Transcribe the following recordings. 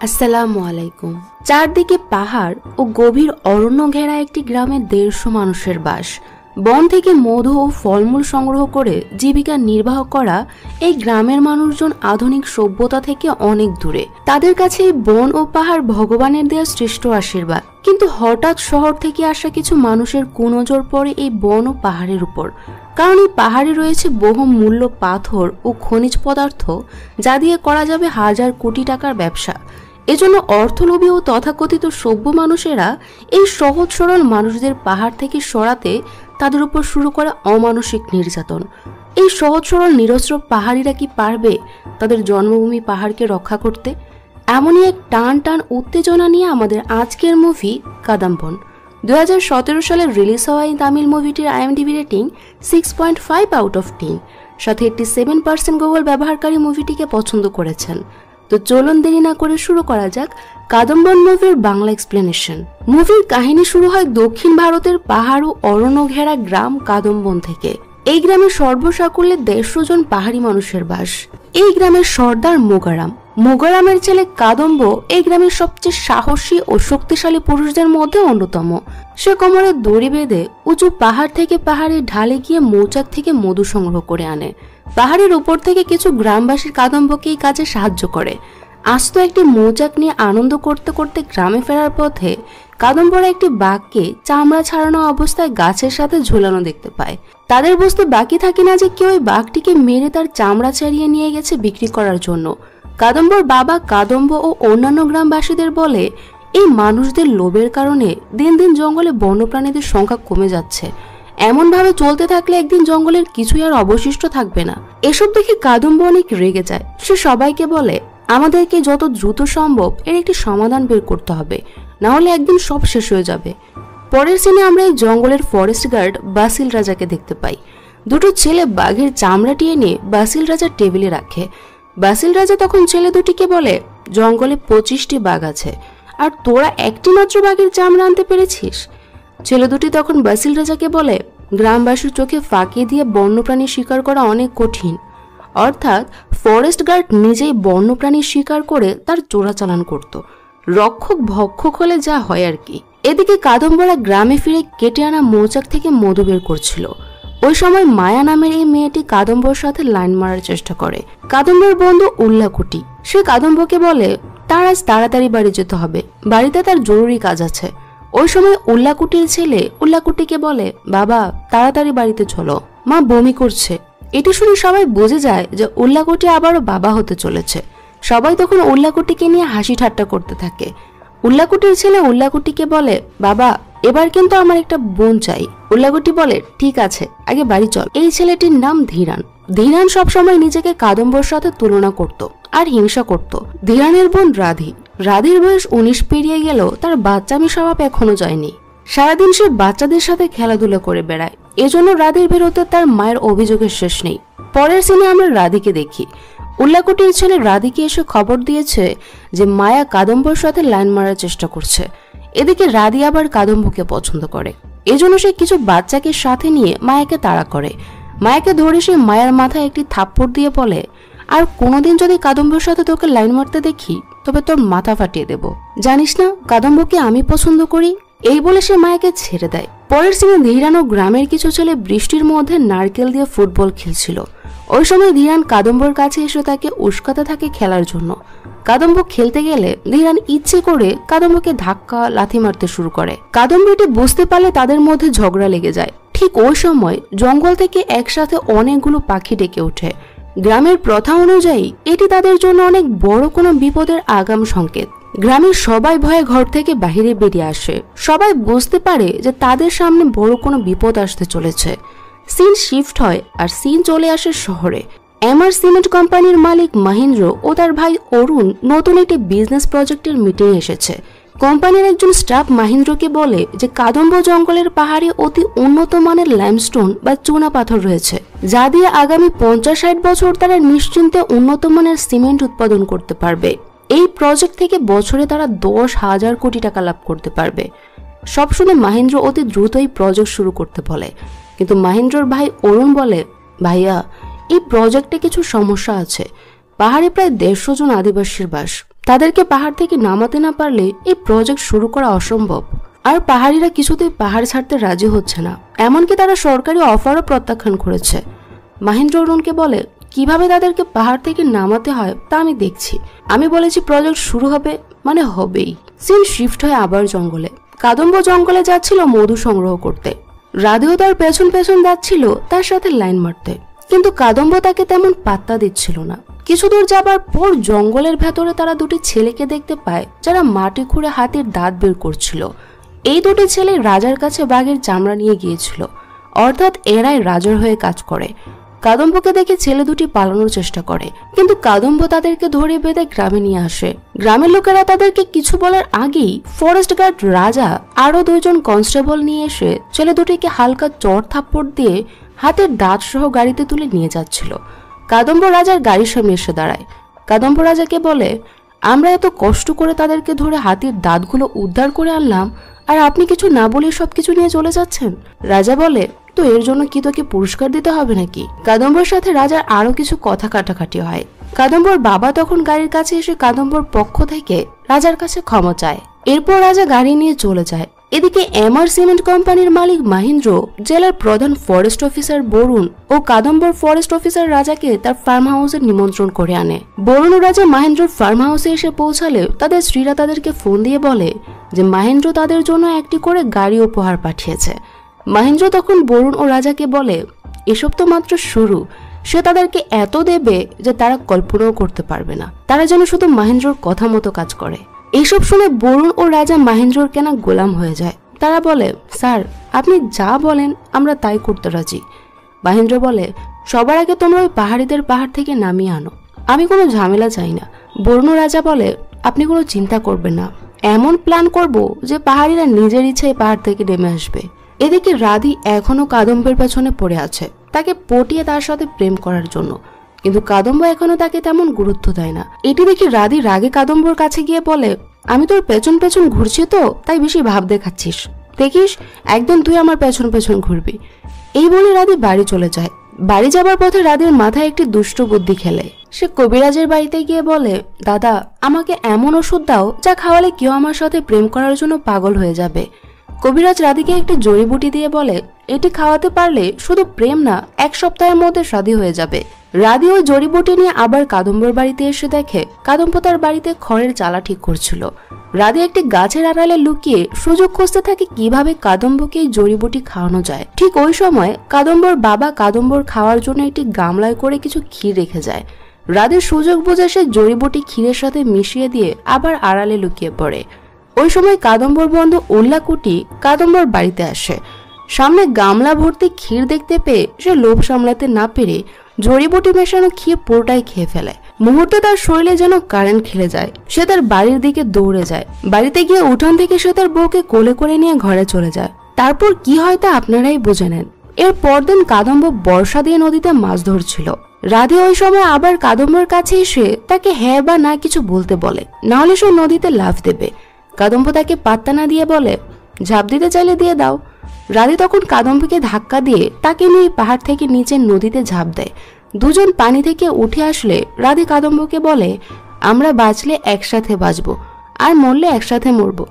আসসালামু আলাইকুম। চারদিকে পাহাড় ও গভীর অরণ্য ঘেরা একটি গ্রামে 150 মানুষের বাস। বন থেকে মধু ও ফলমূল সংগ্রহ করে জীবিকা নির্বাহ করা এই গ্রামের মানুষজন আধুনিক সভ্যতা থেকে অনেক দূরে। তাদের কাছে এই বন ও পাহাড় ভগবানের দেয়া শ্রেষ্ঠ আশীর্বাদ। কিন্তু হঠাৎ শহর থেকে আসা কিছু মানুষের কুনজর পড়ে এই বন ও পাহাড়ের উপর। কারণ এই পাহাড়ে রয়েছে বহুমূল্য পাথর ও খনিজ পদার্থ, যা দিয়ে করা যাবে হাজার কোটি টাকার ব্যবসা। এজন্য অর্থলোভী ও তথাকথিত সভ্য মানুষেরা এই সহজ সরল মানুষদের পাহাড় থেকে সরাতে তাদের উপর শুরু করে অমানসিক নির্যাতন। এই সহজ সরল নিরস্ত্র পাহাড়িরা কি পারবে তাদের জন্মভূমি পাহাড়কে রক্ষা করতে? এমনই এক টান টান উত্তেজনা নিয়ে আমাদের আজকের মুভি কাদাম্বন। 2017 সালে রিলিজ হওয়া এই তামিল মুভিটির IMDb রেটিং 6.5 আউট অফ 10, সাথে 87% গুগল ব্যবহারকারী মুভিটিকে পছন্দ করেছেন। তো চলুন দেরি না করে শুরু করা যাক কাদম্বন মুভির বাংলা এক্সপ্লেনেশন। মুভির কাহিনী শুরু হয় দক্ষিণ ভারতের পাহাড় ও অরণ্য ঘেরা গ্রাম কাদম্বন থেকে। এই গ্রামের সর্বসাকুল্যে 150 জন পাহাড়ি মানুষের বাস। এই গ্রামের সর্দার মোগারামের ছেলে কাদম্ব এই গ্রামের সবচেয়ে সাহসী ও শক্তিশালী পুরুষদের মধ্যে অন্যতম। সে কোমরে দড়ি বেঁধে উঁচু পাহাড় থেকে পাহাড়ের ঢালে গিয়ে মৌচাক থেকে মধু সংগ্রহ করে আনে। পাহাড়ের উপর থেকে কিছু গ্রামবাসীর কাদম্বকে এই কাজে সাহায্য করে। আস্ত একটি মৌচাক নিয়ে আনন্দ করতে করতে গ্রামে ফেরার পথে কাদম্বরা একটি বাঘকে চামড়া ছাড়ানো অবস্থায় গাছের সাথে ঝুলানো দেখতে পায়। তাদের বুঝতে বাকি থাকে না যে কেউ ওই বাঘটিকে মেরে তার চামড়া ছাড়িয়ে নিয়ে গেছে বিক্রি করার জন্য। কাদম্বর বাবা কাদম্ব ও অন্যান্য গ্রামবাসীদের বলে, এই মানুষদের লোভের কারণে দিন দিন জঙ্গলে বন্যপ্রাণীদের সংখ্যা কমে যাচ্ছে। এমন ভাবে চলতে থাকলে একদিন জঙ্গলের কিছুই আর অবশিষ্ট থাকবে না। এসব দেখে কাদম্ব অনেক রেগে যায়। সে সবাইকে বলে, আমাদেরকে যত দ্রুত সম্ভব এর একটি সমাধান বের করতে হবে, না হলে একদিন সব শেষ হয়ে যাবে। পরের সিনে আমরা এই জঙ্গলের ফরেস্ট গার্ড বাসিল রাজাকে দেখতে পাই। দুটো ছেলে বাঘের চামড়াটি এনে বাসিল রাজার টেবিলে রাখে। বাসিল রাজা তখন ছেলে দুটিকে বলে, জঙ্গলে 25টি বাঘ আছে, আর তোরা একটি মাত্র বাঘের চামড়া আনতে পেরেছিস। ছেলে দুটি তখন বাসিল রাজাকে বলে, গ্রামবাসীর চোখে ফাঁকি দিয়ে বন্যপ্রাণী শিকার করা অনেক কঠিন। অর্থাৎ ফরেস্ট গার্ড নিজেই বন্যপ্রাণী শিকার করে তার চোরাচালান করত। রক্ষক ভক্ষক হলে যা হয় আর কি। এদিকে কাদম্বরা গ্রামে ফিরে কেটে আনা মৌচাক থেকে মধু বের করছিল। ওই সময় মায়া নামের এই মেয়েটি কাদম্বর সাথে লাইন মারার চেষ্টা করে। কাদম্বর বন্ধু উল্লাকুটি সে কাদম্বকে বলে, তার আজ তাড়াতাড়ি বাড়ি যেতে হবে, বাড়িতে তার জরুরি কাজ আছে। ওই সময় উল্লাকুটির ছেলে উল্লাকুটিকে বলে, বাবা তাড়াতাড়ি বাড়িতে চলো, মা বমি করছে। এটি শুনে সবাই বুঝে যায় যে উল্লাকুটি আবারও বাবা হতে চলেছে। সবাই তখন উল্লাকুটিকে নিয়ে হাসি ঠাট্টা করতে থাকে। উল্লাকুটির ছেলে উল্লাকুটিকে বলে, বাবা এবার কিন্তু আমার একটা বোন চাই। উল্লাকুটি বলে, ঠিক আছে, আগে বাড়ি চল। এই ছেলেটির নাম ধীরান। ধীরান সবসময় নিজেকে কাদম্বর সাথে তুলনা করত আর হিংসা করত। ধীরানের বোন রাধির বয়স 19 পেরিয়ে গেলেও তার বাচ্চামি স্বভাব এখনো যায়নি। সারাদিন সে বাচ্চাদের সাথে খেলাধুলা করে বেড়ায়। এজন্য রাধির বিরুদ্ধে তার মায়ের অভিযোগের শেষ নেই। পরের সিনে আমরা রাধিকে দেখি। উল্লাকুটির ছেলে রাধিকে এসে খবর দিয়েছে যে মায়া কাদম্বর সাথে লাইন মারার চেষ্টা করছে। এদিকে রাধি আবার কাদম্বকে পছন্দ করে। এজন্য সে কিছু বাচ্চাকে সাথে নিয়ে মায়াকে তাড়া করে। মায়াকে ধরে সে মায়ের মাথায় একটি থাপ্পড় দিয়ে বলে, আর কোনোদিন যদি কাদম্বর সাথে তোকে লাইন মারতে দেখি তবে তোর মাথা ফাটিয়ে দেব। জানিস না কাদম্বকে আমি পছন্দ করি। এই বলে সে মায়াকে ছেড়ে দেয়। পরের সিনে ধীরান ও গ্রামের কিছু ছেলে বৃষ্টির মধ্যে নারকেল দিয়ে ফুটবল খেলছিল। ওই সময় ধীরান কাদম্বর কাছে এসে তাকে উস্কাতে থাকে খেলার জন্য। কাদম্ব খেলতে গেলে ধীরান ইচ্ছে করে কাদম্বকে ধাক্কা লাথি মারতে শুরু করে। কাদম্ব এটি বুঝতে পারলে তাদের মধ্যে ঝগড়া লেগে যায়। ঠিক ওই সময় জঙ্গল থেকে একসাথে অনেকগুলো পাখি ডেকে ওঠে। গ্রামের প্রথা অনুযায়ী এটি তাদের জন্য অনেক বড় কোনো বিপদের আগাম সংকেত। গ্রামের সবাই ভয়ে ঘর থেকে বাহিরে বেরিয়ে আসে। সবাই বুঝতে পারে যে তাদের সামনে বড় কোনো বিপদ আসতে চলেছে। সিন শিফট হয় আর সিন চলে আসে শহরে। এমআর সিমেন্ট কোম্পানির মালিক মহেন্দ্র ও তার ভাই অরুণ নতুন একটি বিজনেস প্রজেক্টের মিটিং এসেছে। কোম্পানির একজন স্টাফ মহেন্দ্রকে বলে যে কাদম্ব জঙ্গলের পাহাড়ে অতি উন্নত মানের লাইমস্টোন বা চুনা পাথর রয়েছে, যা দিয়ে আগামী 50-60 বছর তারা নিশ্চিন্তে উন্নত মানের সিমেন্ট উৎপাদন করতে পারবে। এই প্রজেক্ট থেকে বছরে তারা 10,000 কোটি টাকা লাভ করতে পারবে। সব শুনে মহেন্দ্র অতি দ্রুত এই প্রজেক্ট শুরু করতে বলে। কিন্তু মহেন্দ্রর ভাই অরুণ বলে, ভাইয়া এই প্রজেক্টে কিছু সমস্যা আছে। পাহাড়ে প্রায় 150 জন আদিবাসীর বাস। তাদেরকে পাহাড় থেকে নামাতে না পারলে এই প্রজেক্ট শুরু করা অসম্ভব। আর পাহাড়িরা কিছুতেই পাহাড় ছাড়তে রাজি হচ্ছে না, এমনকি তারা সরকারি অফারও প্রত্যাখ্যান করেছে। মাহেন্দ্র অরুণকে বলে কিভাবে তাদেরকে পাহাড় থেকে নামাতে হয় তা আমি দেখছি। আমি বলেছি প্রজেক্ট শুরু হবে মানে হবেই। সিন শিফট হয় আবার জঙ্গলে। কাদম্ব জঙ্গলে যাচ্ছিল মধু সংগ্রহ করতে। রাধেও তার পেছন পেছন যাচ্ছিল তার সাথে লাইন মারতে, কিন্তু কাদম্ব তাকে তেমন পাত্তা দিচ্ছিল না। কিছু দূর যাবার পর জঙ্গলের ভেতরে তারা দুটি ছেলেকে দেখতে পায় যারা মাটি খুঁড়ে হাতির দাঁত বের করছিল। এই দুটি ছেলে রাজার কাছে বাঘের চামড়া নিয়ে গিয়েছিল, অর্থাৎ এরাই রাজার হয়ে কাজ করে। কাদম্বকে দেখে ছেলে দুটি পালানোর চেষ্টা করে, কিন্তু কাদম্ব তাদেরকে ধরে বেঁধে গ্রামে নিয়ে আসে। গ্রামের লোকেরা তাদেরকে কিছু বলার আগেই ফরেস্ট গার্ড রাজা আরো 2 জন কনস্টেবল নিয়ে এসে ছেলে দুটিকে হালকা চড় থাপ্পড় দিয়ে হাতের দাঁত সহ গাড়িতে তুলে নিয়ে যাচ্ছিল। কাদম্ব রাজার গাড়ির সামনে এসে দাঁড়ায়। কাদম্ব রাজাকে বলে, আমরা এত কষ্ট করে তাদেরকে ধরে হাতির দাঁতগুলো উদ্ধার করে আনলাম, আর আপনি কিছু না বলে সবকিছু নিয়ে চলে যাচ্ছেন। রাজা বলে, তো এর জন্য কি তোকে পুরস্কার দিতে হবে নাকি? কাদম্বর সাথে রাজার আরো কিছু কথা কাটাকাটি হয়। কাদম্বর বাবা তখন গাড়ির কাছে এসে কাদম্বর পক্ষ থেকে রাজার কাছে ক্ষমা চায়। এরপর রাজা গাড়ি নিয়ে চলে যায়। এদিকে এমআর সিমেন্ট কোম্পানির মালিক মাহেন্দ্র, জেলার প্রধান ফরেস্ট অফিসার বরুণ ও কাদম্বর ফরেস্ট অফিসার রাজাকে তার ফার্ম হাউসে নিমন্ত্রণ করে আনে। বরুণ ও রাজা মাহেন্দ্রর ফার্ম হাউসে এসে পৌঁছালে তাদের স্ত্রীরা তাদেরকে ফোন দিয়ে বলে যে মাহেন্দ্র তাদের জন্য একটি করে গাড়ি উপহার পাঠিয়েছে। মাহেন্দ্র তখন বরুণ ও রাজাকে বলে, এসব তো মাত্র শুরু, সে তাদেরকে এত দেবে যে তারা কল্পনাও করতে পারবে না। তারা যেন শুধু মাহেন্দ্রর কথা মতো কাজ করে। এইসব শুনে বরুণ ও রাজা মাহেন্দ্রর কেনা গোলাম হয়ে যায়। তারা বলে, স্যার আপনি যা বলেন আমরা তাই করতে রাজি। মাহেন্দ্র বলে, সবার আগে তোমরা ওই পাহাড়িদের পাহাড় থেকে নামিয়ে আনো, আমি কোনো ঝামেলা চাই না। বরুণ ও রাজা বলে, আপনি কোনো চিন্তা করবেন না, এমন প্ল্যান করব যে পাহাড়িরা নিজের ইচ্ছায় পাহাড় থেকে নেমে আসবে। এদিকে রাধি এখনো কাদম্বের পেছনে পড়ে আছে, তাকে পটিয়ে তার সাথে প্রেম করার জন্য, কিন্তু কাদম্ব এখনো তাকে তেমন গুরুত্ব দেয় না। এটি দেখে রাধি রাগে কাদম্বর কাছে গিয়ে বলে, আমি তোর পেছন পেছন ঘুরছি তো তাই বেশি ভাব দেখাচ্ছিস, দেখিস একদিন তুই আমার পেছন পেছন ঘুরবি। এই বলে রাধি বাড়ি চলে যায়। বাড়ি যাবার পথে রাধির মাথায় একটি দুষ্ট বুদ্ধি খেলে। সে কবিরাজের বাড়িতে গিয়ে বলে, দাদা আমাকে এমন ওষুধ দাও যা খাওয়ালে কেউ আমার সাথে প্রেম করার জন্য পাগল হয়ে যাবে। কবিরাজ রাধিকে একটি জড়িবুটি দিয়ে বলে, এটি খাওয়াতে পারলে শুধু প্রেম না 1 সপ্তাহের মধ্যে শাদী হয়ে যাবে। রাধি ওই জড়িবুটি নিয়ে আবার কাদম্বর বাড়িতে এসে দেখে কাদম্ব তার বাড়িতে খড়ের চালা ঠিক করছিল। রাধি একটি গাছের আড়ালে লুকিয়ে সুযোগ খুঁজতে থাকে কিভাবে কাদম্বকে এই জড়িবুটি খাওয়ানো যায়। ঠিক ওই সময় কাদম্বর বাবা কাদম্বর খাওয়ার জন্য একটি গামলায় করে কিছু ক্ষীর রেখে যায়। রাধির সুযোগ বুঝে সে জড়িবুটি ক্ষীরের সাথে মিশিয়ে দিয়ে আবার আড়ালে লুকিয়ে পড়ে। ওই সময় কাদম্বর বন্ধু উল্লাকুটি কাদম্বর বাড়িতে আসে। সামনে গামলা ভর্তি ক্ষীর দেখতে পেয়ে সে লোভ সামলাতে না পেরে জড়িবুটি মেশানো ক্ষীর পুরোটাই খেয়ে ফেলে। মুহূর্তে তার শরীরে যেন কারেন্ট খেলে যায়। সে তার বাড়ির দিকে দৌড়ে যায়। বাড়িতে গিয়ে উঠান থেকে সে তার বউকে কোলে করে নিয়ে ঘরে চলে যায়। তারপর কি হয় তা আপনারাই বুঝে নেন। এর পরদিন কাদম্ব বর্ষা দিয়ে নদীতে মাছ ধরছিল। রাধে ওই সময় আবার কাদম্বর কাছে এসে তাকে হ্যাঁ বা না কিছু বলতে বলে, নাহলে সে নদীতে লাফ দেবে। কাদম্ব তাকে পাত্তা না দিয়ে বলে, ঝাঁপ দিতে চাইলে দিয়ে দাও। রাধে তখন কাদম্বকে ধাক্কা দিয়ে তাকে নিয়ে পাহাড় থেকে নিচে নদীতে ঝাঁপ দেয়। দুজন পানি থেকে উঠে আসলে রাধে কাদম্বকে বলে, আমরা বাঁচলে একসাথে বাঁচবো, আর মরলে একসাথে মরবো।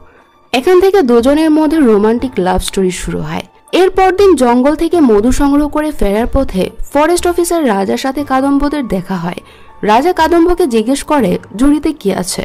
এখান থেকে দুজনের মধ্যে রোমান্টিক লাভ স্টোরি শুরু হয়। এরপর দিন জঙ্গল থেকে মধু সংগ্রহ করে ফেরার পথে ফরেস্ট অফিসার রাজার সাথে কাদম্বদের দেখা হয়। রাজা কাদম্বকে জিজ্ঞেস করে ঝুড়িতে কি আছে।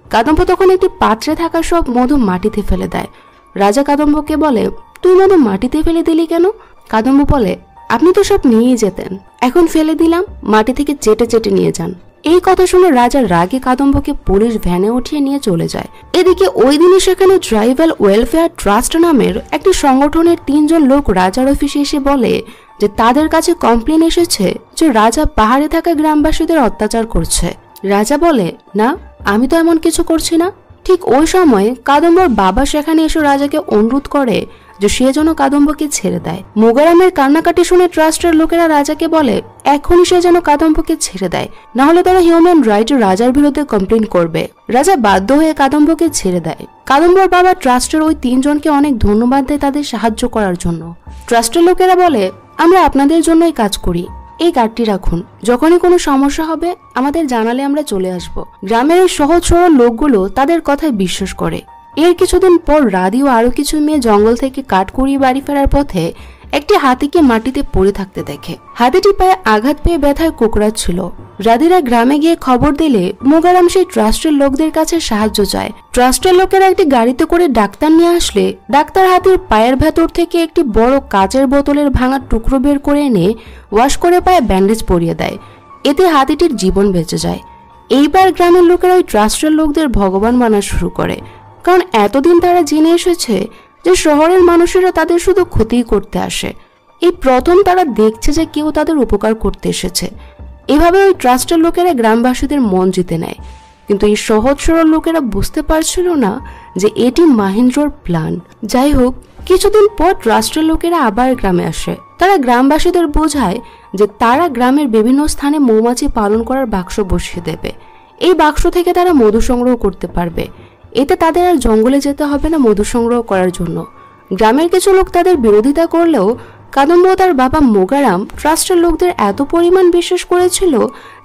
কাদম্ব তখন একটি পাত্রে থাকা সব মধু মাটিতে ফেলে দেয়। রাজা কাদম্বকে বলে, তুই মধু মাটিতে ফেলে দিলি কেন? কাদম্ব বলে, আপনি তো সব নিয়েই যেতেন, এখন ফেলে দিলাম, মাটি থেকে চেটে চেটে নিয়ে যান। এই কথা শুনে রাজা রাগে কাদম্বকে পুলিশ ভ্যানে উঠিয়ে নিয়ে চলে যায়। এদিকে ওই দিনই সেখানে ট্রাইবাল ওয়েলফেয়ার ট্রাস্ট নামের একটি সংগঠনের 3 জন লোক রাজার অফিসে এসে বলে যে তাদের কাছে কমপ্লেন এসেছে যে রাজা পাহাড়ে থাকা গ্রামবাসীদের অত্যাচার করছে। রাজা বলে, না, আমি তো এমন কিছু করছি না। ঠিক ওই সময় কাদম্বর বাবা সেখানে এসে রাজাকে অনুরোধ করে যে সে যেন কাদম্বকে ছেড়ে দেয়। মোগারামের কান্নাকাটি শুনে ট্রাস্টের লোকেরা রাজাকে বলে এখনই সে যেন কাদম্বকে ছেড়ে দেয়, না হলে তারা হিউম্যান রাইট রাজার বিরুদ্ধে কমপ্লেন করবে। রাজা বাধ্য হয়ে কাদম্বকে ছেড়ে দেয়। কাদম্বর বাবা ট্রাস্টের ওই 3 জনকে অনেক ধন্যবাদ দেয় তাদের সাহায্য করার জন্য। ট্রাস্টের লোকেরা বলে, আমরা আপনাদের জন্যই কাজ করি, এই কার্ডটি রাখুন, যখনই কোনো সমস্যা হবে আমাদের জানালে আমরা চলে আসব। গ্রামের এই সহজ সরল লোকগুলো তাদের কথায় বিশ্বাস করে। এর কিছুদিন পর রাধি ও আরো কিছু মেয়ে জঙ্গল থেকে কাঠ কুড়িয়ে বাড়ি ফেরার পথে একটি হাতিকে মাটিতে পড়ে থাকতে দেখে। হাতিটি পায়ে আঘাত পেয়ে ব্যথায় কুকড়াচ্ছিল। রাধিরা গ্রামে গিয়ে খবর দিলে মোগারাম সেই ট্রাস্টের লোকদের কাছে সাহায্য চায়। ট্রাস্টের লোকেরা একটি গাড়িতে করে ডাক্তার নিয়ে আসলে ডাক্তার হাতির পায়ের ভেতর থেকে একটি বড় কাচের বোতলের ভাঙা টুকরো বের করে এনে ওয়াশ করে পায়ে ব্যান্ডেজ পরিয়ে দেয়। এতে হাতিটির জীবন বেঁচে যায়। এইবার গ্রামের লোকেরা ওই ট্রাস্টের লোকদের ভগবান মানা শুরু করে, কারণ এতদিন তারা জেনে এসেছে যে শহরের মানুষেরা তাদের শুধু ক্ষতিই করতে আসে। এই প্রথম তারা দেখছে যে কেউ তাদের উপকার করতে এসেছে। এভাবে ওই ট্রাস্টের লোকেরা গ্রামবাসীদের মন জিতে নেয়। কিন্তু এই সহজ সরল লোকেরা বুঝতে পারছিল না যে এটি মাহেন্দ্রর প্ল্যান। যাই হোক, কিছুদিন পর ট্রাস্টের লোকেরা আবার গ্রামে আসে। তারা গ্রামবাসীদের বোঝায় যে তারা গ্রামের বিভিন্ন স্থানে মৌমাছি পালন করার বাক্স বসিয়ে দেবে। এই বাক্স থেকে তারা মধু সংগ্রহ করতে পারবে। এতে তাদের আর জঙ্গলে যেতে হবে না মধু সংগ্রহ করার জন্য। গ্রামের কিছু লোক তাদের বিরোধিতা করলেও কাদম্ব ও তার বাবা মোগারাম ট্রাস্টের লোকদের এত পরিমাণ বিশ্বাস করেছিল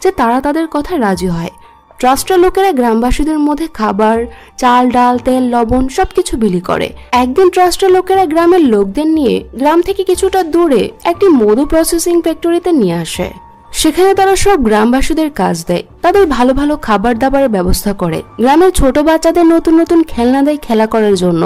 যে তারা তাদের কথা রাজি হয়। ট্রাস্টের লোকেরা গ্রামবাসীদের মধ্যে খাবার, চাল, ডাল, তেল, লবণ সবকিছু বিলি করে। একদিন ট্রাস্টের লোকেরা গ্রামের লোকদের নিয়ে গ্রাম থেকে কিছুটা দূরে একটি মধু প্রসেসিং ফ্যাক্টরিতে নিয়ে আসে। সেখানে তারা সব গ্রামবাসীদের কাজ দেয়, তাদের ভালো ভালো খাবার দাবারের ব্যবস্থা করে। গ্রামের ছোট বাচ্চাদের নতুন নতুন খেলনা দেয় খেলা করার জন্য।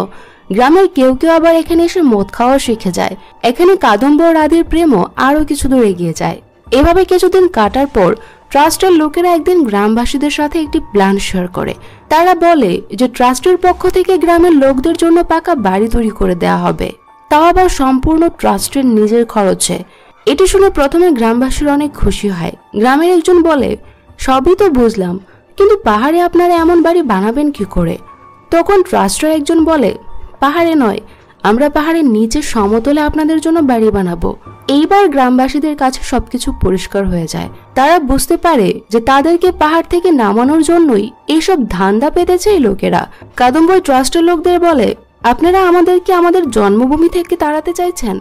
গ্রামের কেউ কেউ আবার এখানে এসে মদ খাওয়া শিখে যায়। এখানে কাদম্ব ও রাধির প্রেমও আরো কিছু দূর এগিয়ে যায়। এভাবে কিছুদিন কাটার পর ট্রাস্টের লোকেরা একদিন গ্রামবাসীদের সাথে একটি প্ল্যান শেয়ার করে। তারা বলে যে ট্রাস্টের পক্ষ থেকে গ্রামের লোকদের জন্য পাকা বাড়ি তৈরি করে দেওয়া হবে, তাও আবার সম্পূর্ণ ট্রাস্টের নিজের খরচে। এটি শুনে প্রথমে গ্রামবাসীরা অনেক খুশি হয়। গ্রামের একজন বলে, সবই তো বুঝলাম, কিন্তু পাহাড়ে আপনারা এমন বাড়ি বানাবেন কি করে? তখন ট্রাস্টের একজন বলে, পাহাড়ে নয়, আমরা পাহাড়ের নিচে সমতলে আপনাদের জন্য বাড়ি বানাবো। এইবার গ্রামবাসীদের কাছে সবকিছু পরিষ্কার হয়ে যায়। তারা বুঝতে পারে যে তাদেরকে পাহাড় থেকে নামানোর জন্যই এইসব ধান্দা পেতেছে এই লোকেরা। কাদম্ব ট্রাস্টের লোকদের বলে, আপনারা আমাদেরকে আমাদের জন্মভূমি থেকে তাড়াতে চাইছেন,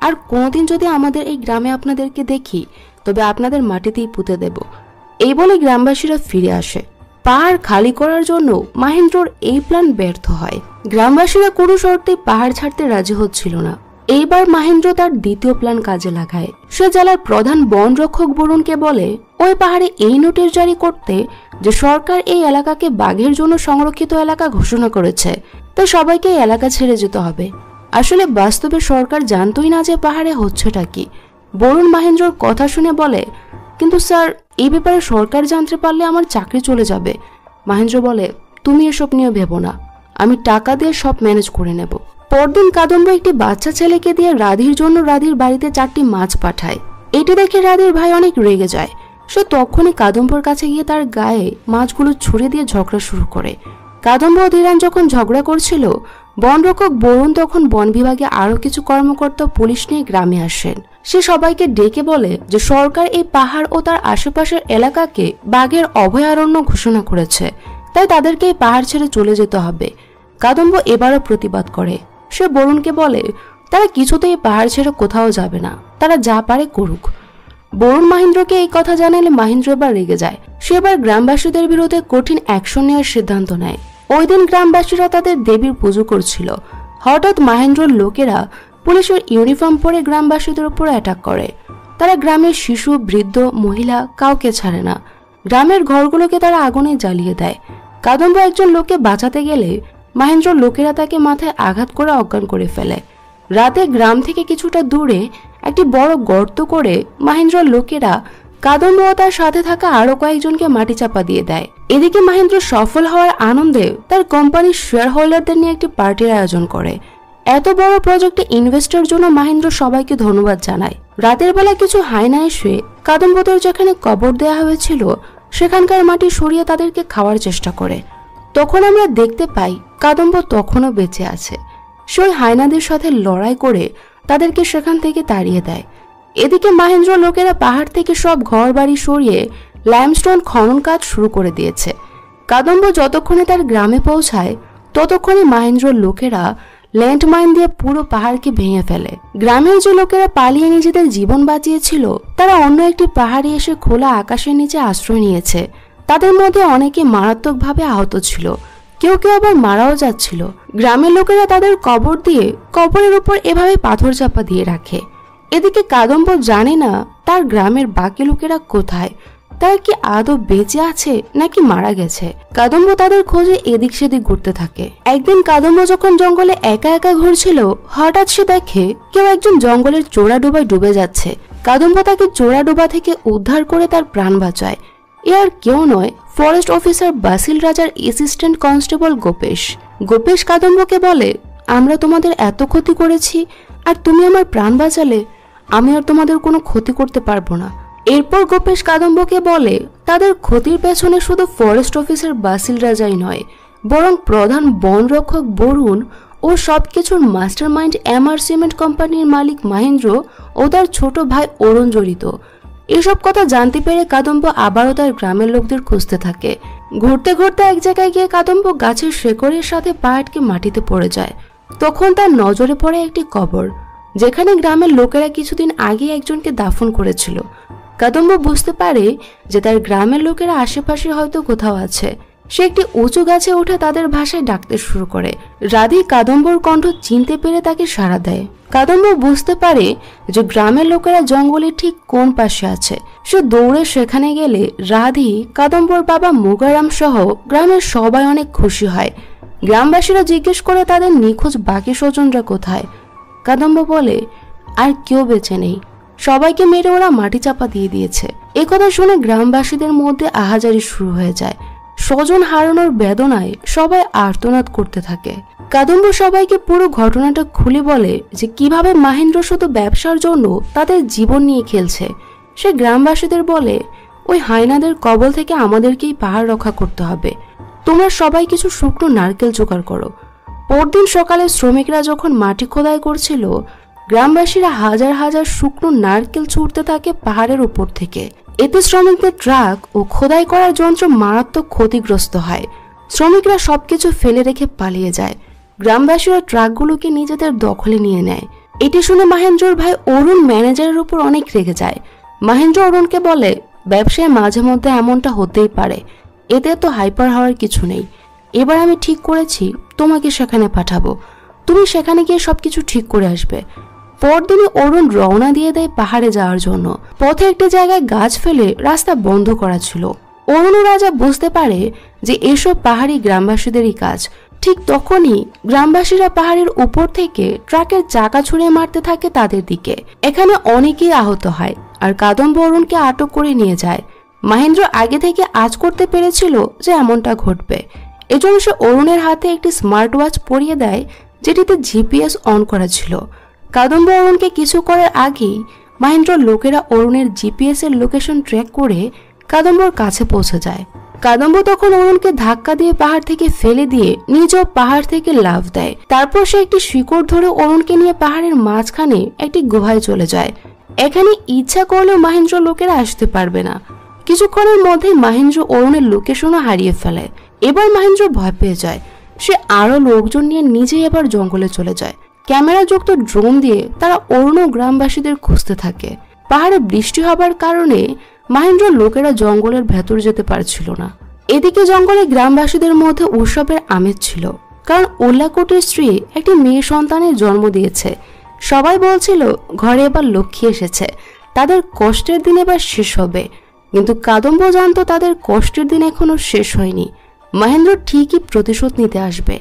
আর কোনোদিন যদি আমাদের এই গ্রামে আপনাদেরকে দেখি তবে আপনাদের মাটিতেই পুঁতে দেব। এই বলে গ্রামবাসীরা ফিরে আসে। পাহাড় খালি করার জন্য মাহেন্দ্রর এই প্ল্যান ব্যর্থ হয়। গ্রামবাসীরা কোনো শর্তে পাহাড় ছাড়তে রাজি হচ্ছিল না। এইবার মাহেন্দ্র তার দ্বিতীয় প্ল্যান কাজে লাগায়। সে জেলার প্রধান বন রক্ষক বরুণকে বলে ওই পাহাড়ে এই নোটিশ জারি করতে যে সরকার এই এলাকাকে বাঘের জন্য সংরক্ষিত এলাকা ঘোষণা করেছে, তাই সবাইকে এই এলাকা ছেড়ে যেতে হবে। আসলে বাস্তবে সরকার জানতোই না যে পাহাড়ে হচ্ছেটা কি। বরুণ মাহেন্দ্রর কথা শুনে বলে, কিন্তু স্যার, এই ব্যাপারে সরকার জানতে পারলে আমার চাকরি চলে যাবে। মাহেন্দ্র বলে, তুমি এসব নিয়ে ভেবো না, আমি টাকা দিয়ে সব ম্যানেজ করে নেব। পরদিন কাদম্ব একটি বাচ্চা ছেলেকে দিয়ে রাধির জন্য রাধির বাড়িতে 4টি মাছ পাঠায়। এটি দেখে রাধির ভাই অনেক রেগে যায়। সে তখনই কাদম্বর কাছে গিয়ে তার গায়ে মাছগুলো ছুঁড়ে দিয়ে ঝগড়া শুরু করে। কাদম্ব ও ধীরান যখন ঝগড়া করছিল, বনরক্ষক বরুণ তখন বন বিভাগে আরো কিছু কর্মকর্তা পুলিশ নিয়ে গ্রামে আসেন। সে সবাইকে ডেকে বলে যে সরকার এই পাহাড় ও তার আশেপাশের এলাকাকে বাঘের অভয়ারণ্য ঘোষণা করেছে, তাই তাদেরকে এই পাহাড় ছেড়ে চলে যেতে হবে। কাদম্ব এবারও প্রতিবাদ করে। সে বরুণকে বলে তারা কিছুতেই পাহাড় ছেড়ে কোথাও যাবে না, তারা যা পারে করুক। বরুণ মাহেন্দ্রকে এই কথা জানালে মাহেন্দ্র এবার রেগে যায়। সে এবার গ্রামবাসীদের বিরুদ্ধে কঠিন অ্যাকশন নেওয়ার সিদ্ধান্ত নেয়। ওই দিন গ্রামবাসীরা তাদের দেবীর পুজো করছিল। হঠাৎ মাহেন্দ্রর লোকেরা পুলিশের ইউনিফর্ম পরে গ্রামবাসীদের উপর অ্যাটাক করে। তারা গ্রামের শিশু, বৃদ্ধ, মহিলা কাউকে ছাড়ে না। গ্রামের ঘরগুলোকে তারা আগুনে জ্বালিয়ে দেয়। কাদম্ব একজন লোককে বাঁচাতে গেলে মাহেন্দ্রর লোকেরা তাকে মাথায় আঘাত করে অজ্ঞান করে ফেলে। রাতে গ্রাম থেকে কিছুটা দূরে একটি বড় গর্ত করে মাহেন্দ্রর লোকেরা কাদম্ব ও তার সাথে থাকা আরো কয়েকজনকে মাটি চাপা দিয়ে দেয়। এদিকে মাহেন্দ্র সফল হওয়ার আনন্দে তার কোম্পানির শেয়ার হোল্ডারদের নিয়ে একটি পার্টির আয়োজন করে। এত বড় প্রজেক্টে ইনভেস্টের জন্য মাহেন্দ্র সবাইকে ধন্যবাদ জানায়। রাতের বেলা কিছু হায়না এসে কাদম্বদের যেখানে কবর দেয়া হয়েছিল সেখানকার মাটি সরিয়ে তাদেরকে খাওয়ার চেষ্টা করে। তখন আমরা দেখতে পাই কাদম্ব তখনও বেঁচে আছে। সে ওই হায়নাদের সাথে লড়াই করে তাদেরকে সেখান থেকে তাড়িয়ে দেয়। এদিকে মাহেন্দ্র লোকেরা পাহাড় থেকে সব ঘর বাড়ি সরিয়ে লাইমস্টোন খনন কাজ শুরু করে দিয়েছে। কাদম্ব যতক্ষণে তার গ্রামে পৌঁছায় ততক্ষণে মাহেন্দ্রর লোকেরা ল্যান্ডমাইন দিয়ে পুরো পাহাড়কে ভেঙে ফেলে। গ্রামের যে লোকেরা পালিয়ে নিজেদের জীবন বাঁচিয়েছিল তারা অন্য একটি পাহাড়ে এসে খোলা আকাশের নিচে আশ্রয় নিয়েছে। তাদের মধ্যে অনেকে মারাত্মকভাবে আহত ছিল, কেউ কেউ আবার মারাও যাচ্ছিল। গ্রামের লোকেরা তাদের কবর দিয়ে কবরের উপর এভাবে পাথর চাপা দিয়ে রাখে। এদিকে কাদম্ব জানে না তার গ্রামের বাকি লোকেরা কোথায়, তারা কি আদৌ বেঁচে আছে নাকি মারা গেছে। কাদম্ব তাদের খোঁজে এদিক সেদিক ঘুরতে থাকে। একদিন কাদম্ব যখন জঙ্গলে একা একা ঘুরছিল, হঠাৎ সে দেখে কেউ একজন জঙ্গলের চোরা ডোবায় ডুবে যাচ্ছে। কাদম্ব তাকে চোরা ডোবা থেকে উদ্ধার করে তার প্রাণ বাঁচায়। এ আর কেউ নয়, ফরেস্ট অফিসার বাসিল রাজার অ্যাসিস্ট্যান্ট কনস্টেবল গোপেশ। গোপেশ কাদম্বকে বলে, আমরা তোমাদের এত ক্ষতি করেছি আর তুমি আমার প্রাণ বাঁচালে, আমি আর তোমাদের কোনো ক্ষতি করতে পারবো না। এরপর গোপেশ কাদম্বকে বলে তাদের ক্ষতির পেছনে শুধু ফরেস্ট অফিসার বাসিল রাজাই নয়, বরং প্রধান বন রক্ষক বরুণ ও সবকিছুর মাস্টার মাইন্ড এমআর সিমেন্ট কোম্পানির মালিক মহেন্দ্র ও তার ছোট ভাই অরুণ জড়িত। এসব কথা জানতে পেরে কাদম্ব আবারও তার গ্রামের লোকদের খুঁজতে থাকে। ঘুরতে ঘুরতে এক জায়গায় গিয়ে কাদম্ব গাছের শেকড়ের সাথে পা আটকে মাটিতে পড়ে যায়। তখন তার নজরে পড়ে একটি কবর, যেখানে গ্রামের লোকেরা কিছুদিন আগে একজনকে দাফন করেছিল। কাদম্ব বুঝতে পারে যে তার গ্রামের লোকেরা আশেপাশে হয়তো কোথাও আছে। সে একটি উঁচু গাছে উঠে তাদের ভাষায় ডাকতে শুরু করে। রাধি কাদম্বর কণ্ঠ চিনতে পেরে তাকে সাড়া দেয়। কাদম্ব বুঝতে পারে যে গ্রামের লোকেরা জঙ্গলের ঠিক কোন পাশে আছে। সে দৌড়ে সেখানে গেলে রাধি, কাদম্বর বাবা মুগারাম সহ গ্রামের সবাই অনেক খুশি হয়। গ্রামবাসীরা জিজ্ঞেস করে তাদের নিখোঁজ বাকি স্বজনরা কোথায়। কাদম্ব বলে, আর কেউ বেঁচে নেই, সবাইকে মেরে ওরা মাটি চাপা দিয়ে দিয়েছে। একথা শুনে গ্রামবাসীদের মধ্যে আহাজারি শুরু হয়ে যায়। স্বজন হারানোর বেদনায় সবাই আর্তনাদ করতে থাকে। কাদম্ব সবাইকে পুরো ঘটনাটা খুলে বলে যে কিভাবে মহেন্দ্র শুধু ব্যবসার জন্য তাদের জীবন নিয়ে খেলছে। সে গ্রামবাসীদের বলে, ওই হায়নাদের কবল থেকে আমাদেরকেই পাহাড় রক্ষা করতে হবে। তোমরা সবাই কিছু শুকনো নারকেল জোগাড় করো। পরদিন সকালে শ্রমিকরা যখন মাটি খোদাই করছিল, গ্রামবাসীরা হাজার হাজার শুকনো নারকেল ছুটতে থাকে পাহাড়ের উপর থেকে। এতে শ্রমিকদের ট্রাক ও খোদাই করার যন্ত্র মারাত্মক ক্ষতিগ্রস্ত হয়। শ্রমিকরা সবকিছু ফেলে রেখে পালিয়ে যায়। গ্রামবাসীরা ট্রাকগুলোকে নিজেদের দখলে নিয়ে নেয়। এটি শুনে মহেন্দ্রর ভাই অরুণ ম্যানেজারের উপর অনেক রেগে যায়। মহেন্দ্র অরুণকে বলে, ব্যবসায় মাঝে মধ্যে এমনটা হতেই পারে, এতে তো হাইপার হওয়ার কিছু নেই। এবার আমি ঠিক করেছি তোমাকে সেখানে পাঠাবো, তুমি সেখানে গিয়ে সবকিছু ঠিক করে আসবে। পরদিনই অরুণ রওনা দিয়ে দেয় পাহাড়ে যাওয়ার জন্য। পথে একটি জায়গায় গাছ ফেলে রাস্তা বন্ধ করা ছিল। অরুণ রাজা বুঝতে পারে যে এসব পাহাড়ি গ্রামবাসীদেরই কাজ। ঠিক তখনই গ্রামবাসীরা পাহাড়ের উপর থেকে ট্রাকের চাকা ছুঁড়ে মারতে থাকে তাদের দিকে। এখানে অনেকেই আহত হয় আর কাদম্ব অরুণকে আটক করে নিয়ে যায়। মহেন্দ্র আগে থেকে আজ করতে পেরেছিল যে এমনটা ঘটবে। এজন্য সে অরুণের হাতে একটি স্মার্ট ওয়াচ পরিয়ে দেয়, যেটিতে জিপিএস অন করা ছিল। কাদম্ব অরুণকে কিছু করার আগেই মহেন্দ্র লোকেরা অরুণের জিপিএস এর লোকেশন ট্র্যাক করে কাদম্বর কাছে পৌঁছে যায়। কাদম্ব তখন অরুণকে ধাক্কা দিয়ে পাহাড় থেকে ফেলে দিয়ে নিজেও পাহাড় থেকে লাফ দেয়। তারপর সে একটি শিকড় ধরে অরুণকে নিয়ে পাহাড়ের মাঝখানে একটি গুহায় চলে যায়। এখানে ইচ্ছা করলেও মহেন্দ্র লোকেরা আসতে পারবে না। কিছুক্ষণের মধ্যেই মহেন্দ্র অরুণের লোকেশনও হারিয়ে ফেলে। এবার মহেন্দ্র ভয় পেয়ে যায়। সে আরো লোকজন নিয়ে নিজেই এবার জঙ্গলে চলে যায়। ক্যামেরা যুক্ত ড্রোন দিয়ে তারা অরুণ ও গ্রামবাসীদের খুঁজতে থাকে। পাহাড়ে বৃষ্টি হবার কারণে মহেন্দ্র লোকেরা জঙ্গলের ভেতর যেতে পারছিল না। এদিকে জঙ্গলে গ্রামবাসীদের মধ্যে উৎসবের আমেজ ছিল, কারণ উল্লাকোটির স্ত্রী একটি মেয়ে সন্তানের জন্ম দিয়েছে। সবাই বলছিল ঘরে এবার লক্ষ্মী এসেছে, তাদের কষ্টের দিন এবার শেষ হবে। কিন্তু কাদম্ব জানতো তাদের কষ্টের দিন এখনো শেষ হয়নি। মহেন্দ্র ঠিকই প্রতিশোধ নিতে আসবে।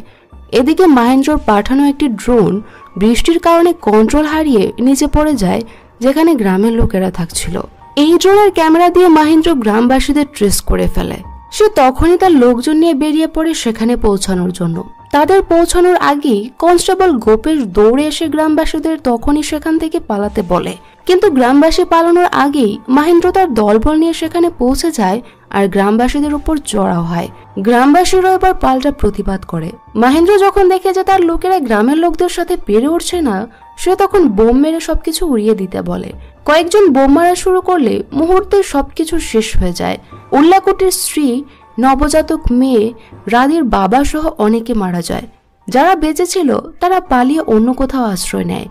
এদিকে মহেন্দ্রর পাঠানো একটি ড্রোন বৃষ্টির কারণে কন্ট্রোল হারিয়ে নিচে পড়ে যায়, যেখানে গ্রামের লোকেরা থাকছিল। এই ড্রোনের ক্যামেরা দিয়ে মহেন্দ্র গ্রামবাসীদের ট্রেস করে ফেলে। সে তখনই তার লোকজন নিয়ে বেরিয়ে পড়ে সেখানে পৌঁছানোর জন্য। তাদের পৌঁছানোর আগেই কনস্টেবল গোপেশ দৌড়ে এসে গ্রামবাসীদের তখনই সেখান থেকে পালাতে বলে। কিন্তু গ্রামবাসী পালানোর আগেই মহেন্দ্র তার দলবল নিয়ে সেখানে পৌঁছে যায় আর গ্রামবাসীদের উপর চড়াও হয়। গ্রামবাসীরা এবার পাল্টা প্রতিবাদ করে। মহেন্দ্র যখন দেখে যে তার লোকেরা গ্রামের লোকদের সাথে পেরে উঠছে না, সে তখন বোম মেরে সবকিছু উড়িয়ে দিতে বলে। কয়েকজন বোম মারা শুরু করলে মুহূর্তে সবকিছু শেষ হয়ে যায়। উল্লাকোটির স্ত্রী, নবজাতক মেয়ে, রাধির বাবা সহ অনেকে মারা যায়। যারা বেঁচে ছিল তারা পালিয়ে অন্য কোথাও আশ্রয় নেয়।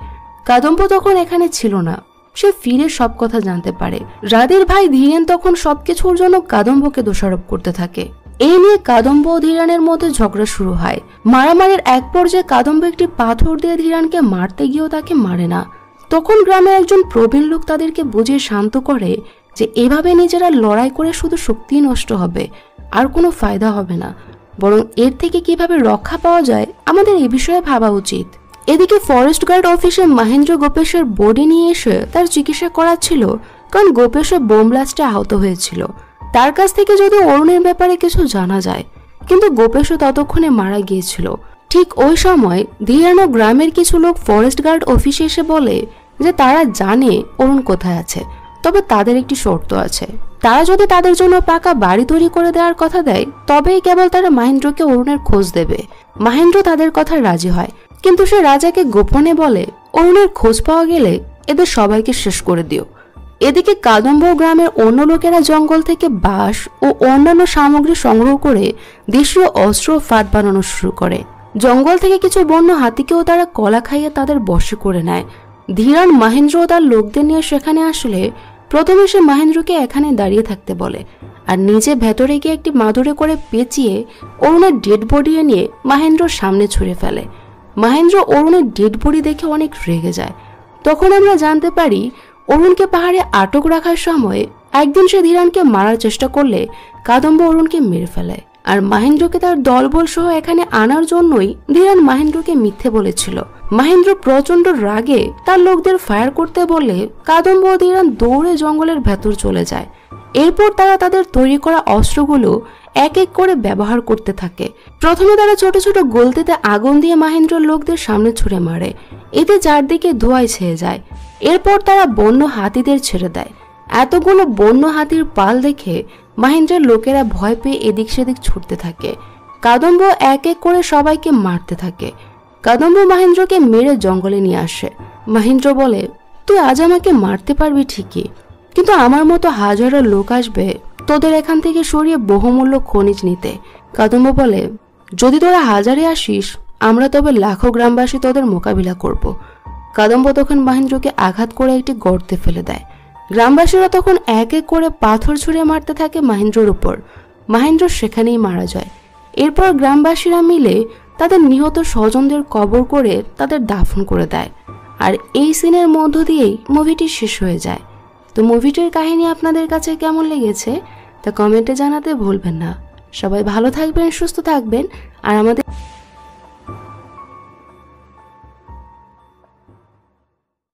কাদম্ব তখন এখানে ছিল না, সে ফিরে সব কথা জানতে পারে। রাধের ভাই ধীরেন তখন সবকিছুর জন্য কাদম্বকে দোষারোপ করতে থাকে। এই নিয়ে কাদম্ব ও ধীরানের মধ্যে ঝগড়া শুরু হয়। মারামারির এক পর্যায়ে কাদম্ব একটি পাথর দিয়ে ধীরানকে মারতে গিয়েও তাকে মারে না। তখন গ্রামের একজন প্রবীণ লোক তাদেরকে বুঝিয়ে শান্ত করে যে এভাবে নিজেরা লড়াই করে শুধু শক্তি নষ্ট হবে, আর কোনো ফায়দা হবে না, বরং এর থেকে কিভাবে রক্ষা পাওয়া যায় আমাদের এ বিষয়ে ভাবা উচিত। এদিকে ফরেস্ট গার্ড অফিসে মহেন্দ্র গোপেশের বডি নিয়ে এসে তার চিকিৎসা করাচ্ছিল, কারণ গোপেশের বোম ব্লাস্টে আহত হয়েছিল। তার কাছ থেকে যদি অরুণের ব্যাপারে কিছু জানা যায়, কিন্তু গোপেশও ততক্ষণে মারা গিয়েছিল। ঠিক ওই সময় ধীরান ও গ্রামের কিছু লোক ফরেস্ট গার্ড অফিসে এসে বলে যে তারা জানে অরুণ কোথায় আছে, তবে তাদের একটি শর্ত আছে। তারা যদি তাদের জন্য পাকা বাড়ি তৈরি করে দেওয়ার কথা দেয়, তবেই কেবল তারা মহেন্দ্রকে অরুণের খোঁজ দেবে। মহেন্দ্র তাদের কথায় রাজি হয়, কিন্তু সে রাজাকে গোপনে বলে অরুণের খোঁজ পাওয়া গেলে এদের সবাইকে শেষ করে দিও। এদিকে কাদম্ব গ্রামের অন্য লোকেরা জঙ্গল থেকে বাঁশ ও অন্যান্য সামগ্রী সংগ্রহ করে দেশীয় অস্ত্র ও ফাঁদ বানানো শুরু করে। জঙ্গল থেকে কিছু বন্য হাতিকেও তারা কলা খাইয়ে তাদের বশে করে নেয়। ধীরান মহেন্দ্র ও তার লোকদের নিয়ে সেখানে আসলে প্রথমে সে মহেন্দ্রকে এখানে দাঁড়িয়ে থাকতে বলে, আর নিজে ভেতরে গিয়ে একটি মাদুরে করে পেঁচিয়ে অরুণের ডেড বডি নিয়ে মহেন্দ্রর সামনে ছুঁড়ে ফেলে। মহেন্দ্র অরুণের ডেড বডি দেখে অনেক রেগে যায়। তখন আমরা জানতে পারি অরুণকে পাহাড়ে আটক রাখার সময় একদিন সে ধীরানকে মারার চেষ্টা করলে কাদম্ব অরুণকে মেরে ফেলে, আর মহেন্দ্রকে তার দলবল সহ এখানে আনার জন্যই ধীরান মহেন্দ্রকে মিথ্যে বলেছিল। মহেন্দ্র প্রচন্ড রাগে তার লোকদের ফায়ার করতে বললে কাদম্ব ও ধীরান দৌড়ে জঙ্গলের ভেতর চলে যায়। এরপর তারা তাদের তৈরি করা অস্ত্রগুলো এক এক করে ব্যবহার করতে থাকে। প্রথমে তারা ছোট ছোট গলতিতে আগুন দিয়ে মহেন্দ্রর লোকদের সামনে ছুঁড়ে মারে, এতে চারদিকে ধোঁয়ায় ছেয়ে যায়। এরপর তারা বন্য হাতিদের ছেড়ে দেয়। এতগুলো বন্য হাতির পাল দেখে মহেন্দ্রের লোকেরা ভয় পেয়ে এদিক সেদিক ছুটতে থাকে। কাদম্ব এক এক করে সবাইকে মারতে থাকে। কাদম্ব মহেন্দ্রকে মেরে জঙ্গলে নিয়ে আসে। মহেন্দ্র বলে, তুই আজ আমাকে মারতে পারবি ঠিকই, কিন্তু আমার মতো হাজারো লোক আসবে তোদের এখান থেকে সরিয়ে বহুমূল্য খনিজ নিতে। কাদম্ব বলে, যদি তোরা হাজারে আসিস, আমরা তবে লাখো গ্রামবাসী তোদের মোকাবিলা করব। কাদম্ব তখন মহেন্দ্রকে আঘাত করে একটি গর্তে ফেলে দেয়। গ্রামবাসীরা তখন এক এক করে পাথর ছুঁড়ে মারতে থাকে মহেন্দ্রর উপর। মহেন্দ্র সেখানেই মারা যায়। এরপর গ্রামবাসীরা মিলে তাদের নিহত স্বজনদের কবর করে তাদের দাফন করে দেয়। আর এই সিনের মধ্য দিয়েই মুভিটি শেষ হয়ে যায়। তো মুভিটির কাহিনী আপনাদের কাছে কেমন লেগেছে তা কমেন্টে জানাতে ভুলবেন না। সবাই ভালো থাকবেন, সুস্থ থাকবেন, আর আমাদের